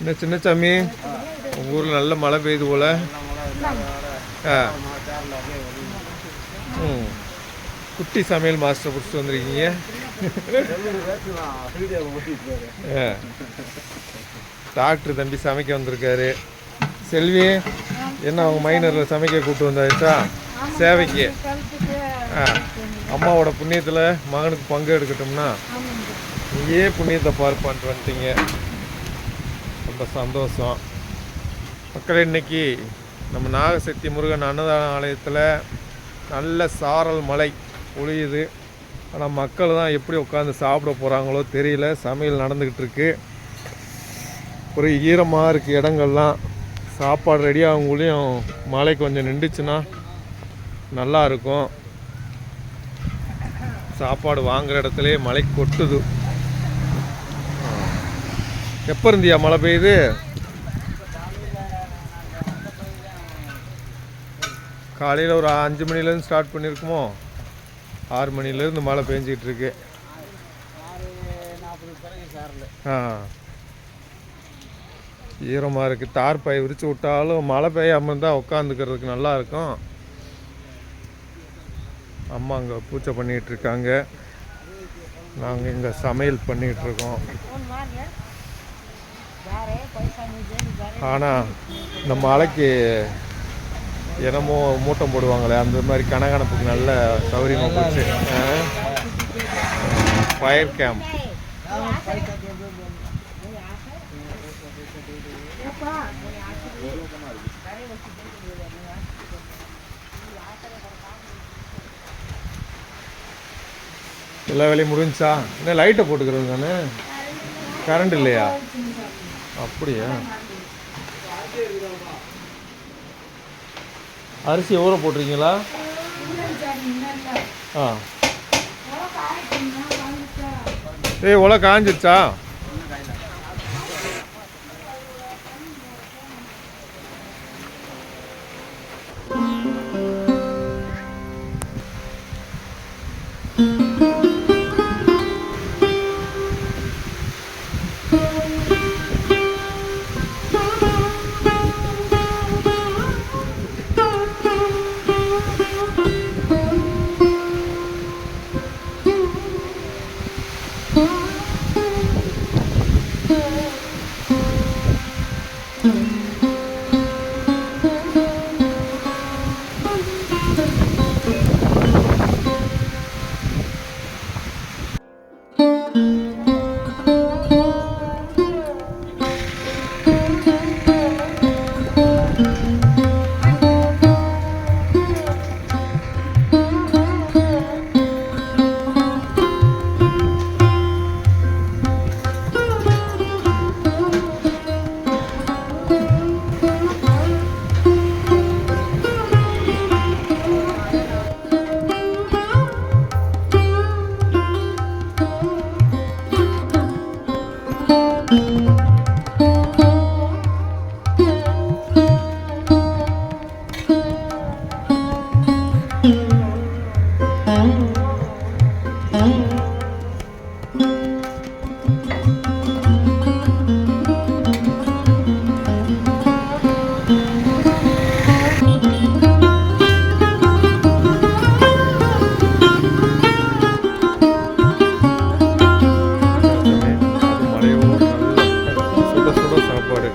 என்ன சின்ன சாமி, உங்கள் ஊரில் நல்ல மழை பெய்யுது போல். ஆ ம், குட்டி சமையல் மாஸ்டர் பிடிச்சிட்டு வந்துருக்கீங்க. டாக்டர் தம்பி சமைக்க வந்திருக்காரு. செல்வி, என்ன அவங்க மைனரில் சமைக்க கூப்பிட்டு வந்தாச்சா சேவைக்கு? ஆ, அம்மாவோட புண்ணியத்தில் மகனுக்கு பங்கு எடுக்கட்டும்னா நீயே புண்ணியத்தை பார்ப்பான்ட்டு வந்துட்டீங்க. ரொம்ப சந்தோஷம். மக்கள், இன்னைக்கு நம்ம நாகசக்தி முருகன் அன்னதான ஆலயத்தில் நல்ல சாரல் மழை பொழியுது. ஆனால் மக்கள் தான் எப்படி உட்காந்து சாப்பிட போகிறாங்களோ தெரியல. சமையல் நடந்துக்கிட்டு இருக்கு. ஒரு ஈரமாக இருக்குது இடங்கள்லாம். சாப்பாடு ரெடி ஆகுங்களையும் மழை கொஞ்சம் நின்றுச்சுன்னா நல்லா இருக்கும். சாப்பாடு வாங்குகிற இடத்துலே மழை கொட்டுது. எப்போ இருந்தியா மழை பெய்யுது? காலையில் ஒரு 5 மணிலேருந்து ஸ்டார்ட் பண்ணியிருக்குமோ? 6 மணிலேருந்து மழை பெஞ்சிக்கிட்டு இருக்கு. ஆ, ஈரமாக இருக்குது. தார் பாய் விரித்து விட்டாலும் மழை பெய்யாமல் இருந்தால் உட்காந்துக்கிறதுக்கு நல்லாயிருக்கும். அம்மா அங்கே பூஜை பண்ணிகிட்ருக்காங்க. நாங்கள் இங்கே சமையல் பண்ணிகிட்ருக்கோம். ஆனால் இந்த மழைக்கு என்னமோ மூட்டம் போடுவாங்களே, அந்த மாதிரி கணக்கணப்புக்கு நல்ல சௌகரியமாக போச்சு. Fire camp. எல்லா வேலையும் முடிஞ்சா? என்ன லைட்டை போட்டுக்கிறது தானே, கரண்ட் இல்லையா? அப்படியா? அரிசி ஊற போட்டிருக்கீங்களா? ஆ, உலை காஞ்சிருச்சா? மழையோடு நல்ல சுட சுட சாப்பாடு.